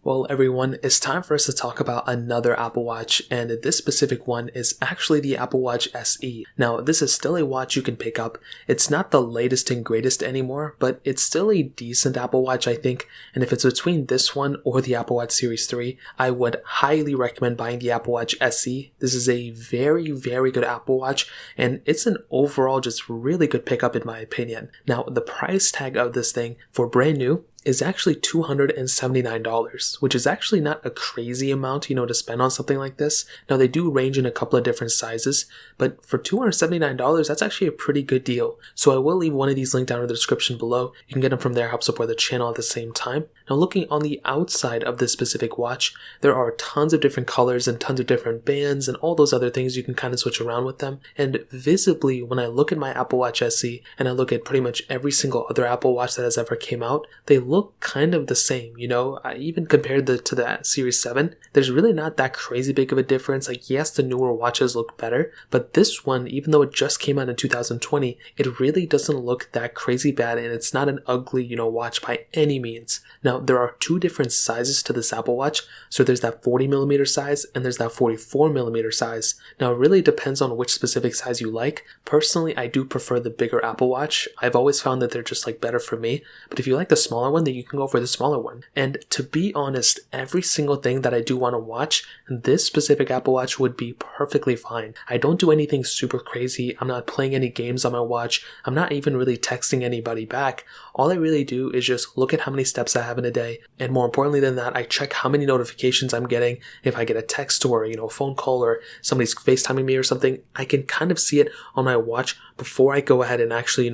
Well, everyone, it's time for us to talk about another Apple Watch, and this specific one is actually the Apple Watch SE. Now, this is still a watch you can pick up. It's not the latest and greatest anymore, but it's still a decent Apple Watch, I think, and if it's between this one or the Apple Watch Series 3, I would highly recommend buying the Apple Watch SE. This is a very, very good Apple Watch, and it's an overall just really good pickup in my opinion. Now, the price tag of this thing for brand new is actually $279, which is actually not a crazy amount, to spend on something like this. Now, they do range in a couple of different sizes, but for $279, that's actually a pretty good deal. So I will leave one of these linked down in the description below. You can get them from there, help support the channel at the same time. Now, looking on the outside of this specific watch, there are tons of different colors and tons of different bands and all those other things you can kind of switch around with them. And visibly, when I look at my Apple Watch SE and I look at pretty much every single other Apple Watch that has ever came out, they look kind of the same, even compared to the Series 7, there's really not that crazy big of a difference. Like, yes, the newer watches look better, but this one, even though it just came out in 2020, it really doesn't look that crazy bad, and it's not an ugly, watch by any means. Now, there are two different sizes to this Apple Watch, so there's that 40mm size and there's that 44mm size. Now, it really depends on which specific size you like. Personally, I do prefer the bigger Apple Watch. I've always found that they're just better for me, but if you like the smaller one, then you can go for the smaller one. And to be honest, every single thing that I do want to watch, this specific Apple Watch would be perfectly fine. I don't do anything super crazy. I'm not playing any games on my watch. I'm not even really texting anybody back. All I really do is just look at how many steps I have in a day, and more importantly than that, I check how many notifications I'm getting. If I get a text or a phone call or somebody's FaceTiming me or something, I can kind of see it on my watch before I go ahead and actually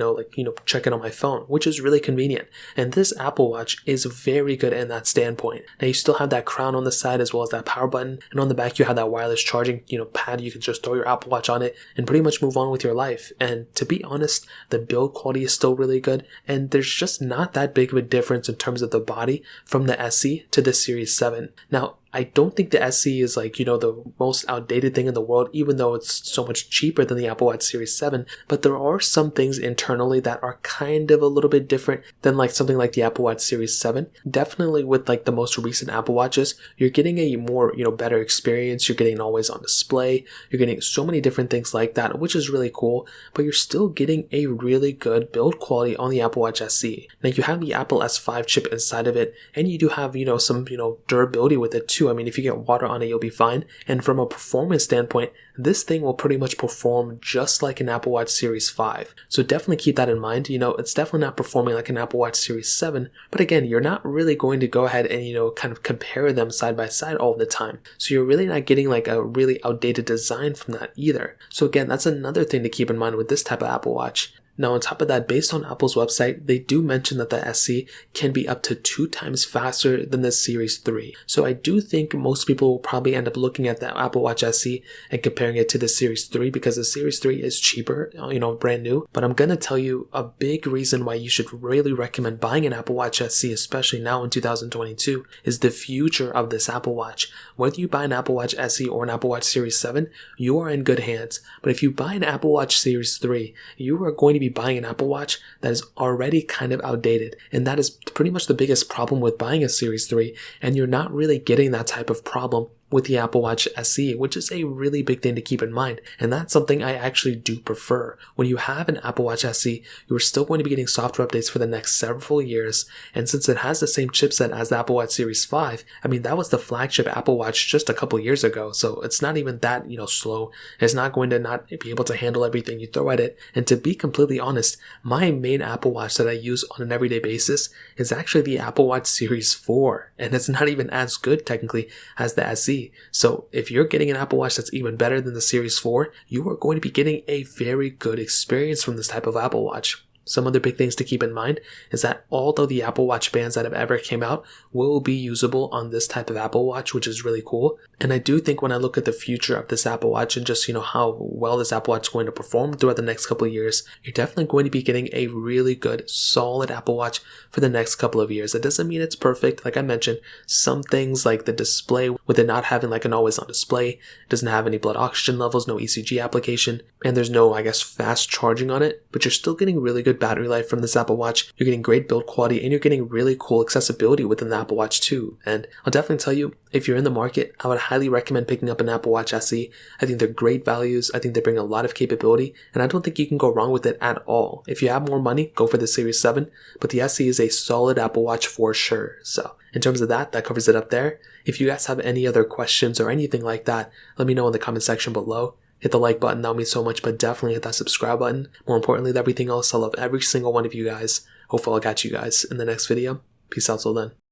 check it on my phone, which is really convenient. And this Apple Watch is very good in that standpoint. Now, you still have that crown on the side as well as that power button, and on the back you have that wireless charging pad. You can just throw your Apple Watch on it and pretty much move on with your life. And to be honest, the build quality is still really good, and there's just not that big of a difference in terms of the body from the SE to the Series 7. Now, I don't think the SE is the most outdated thing in the world, even though it's so much cheaper than the Apple Watch Series 7, but there are some things internally that are kind of a little bit different than something like the Apple Watch Series 7. Definitely with the most recent Apple Watches, you're getting a more, better experience. You're getting an always on display. You're getting so many different things like that, which is really cool, but you're still getting a really good build quality on the Apple Watch SE. Now, you have the Apple S5 chip inside of it, and you do have, some, durability with it too. I mean, if you get water on it, you'll be fine. And from a performance standpoint, this thing will pretty much perform just like an Apple Watch Series 5. So definitely keep that in mind. It's definitely not performing like an Apple Watch Series 7, but again, you're not really going to go ahead and, kind of compare them side by side all the time. So you're really not getting a really outdated design from that either. So again, that's another thing to keep in mind with this type of Apple Watch. Now, on top of that, based on Apple's website, they do mention that the SE can be up to 2 times faster than the Series 3. So I do think most people will probably end up looking at the Apple Watch SE and comparing it to the Series 3 because the Series 3 is cheaper, brand new. But I'm going to tell you a big reason why you should really recommend buying an Apple Watch SE, especially now in 2022, is the future of this Apple Watch. Whether you buy an Apple Watch SE or an Apple Watch Series 7, you are in good hands. But if you buy an Apple Watch Series 3, you are going to be buying an Apple Watch that is already kind of outdated, and that is pretty much the biggest problem with buying a Series 3, and you're not really getting that type of problem with the Apple Watch SE, which is a really big thing to keep in mind, and that's something I actually do prefer. When you have an Apple Watch SE, you're still going to be getting software updates for the next several years, and since it has the same chipset as the Apple Watch Series 5, I mean, that was the flagship Apple Watch just a couple years ago, so it's not even that, slow. It's not going to not be able to handle everything you throw at it, and to be completely honest, my main Apple Watch that I use on an everyday basis is actually the Apple Watch Series 4, and it's not even as good technically as the SE. So if you're getting an Apple Watch that's even better than the Series 4, you are going to be getting a very good experience from this type of Apple Watch. Some other big things to keep in mind is that all of the Apple Watch bands that have ever came out will be usable on this type of Apple Watch, which is really cool. And I do think when I look at the future of this Apple Watch and just, how well this Apple Watch is going to perform throughout the next couple of years, you're definitely going to be getting a really good, solid Apple Watch for the next couple of years. It doesn't mean it's perfect. Like I mentioned, some things like the display, with it not having an always on display, it doesn't have any blood oxygen levels, no ECG application, and there's no, fast charging on it, but you're still getting really good good battery life from this Apple Watch, you're getting great build quality, and you're getting really cool accessibility within the Apple Watch too. And I'll definitely tell you, if you're in the market, I would highly recommend picking up an Apple Watch SE. I think they're great values. I think they bring a lot of capability, and I don't think you can go wrong with it at all. If you have more money, go for the Series 7, but the SE is a solid Apple Watch for sure. So in terms of that covers it up there. If you guys have any other questions or anything like that, let me know in the comment section below. Hit the like button, that would mean so much, but definitely hit that subscribe button. More importantly than everything else, I love every single one of you guys. Hopefully I'll catch you guys in the next video. Peace out till then.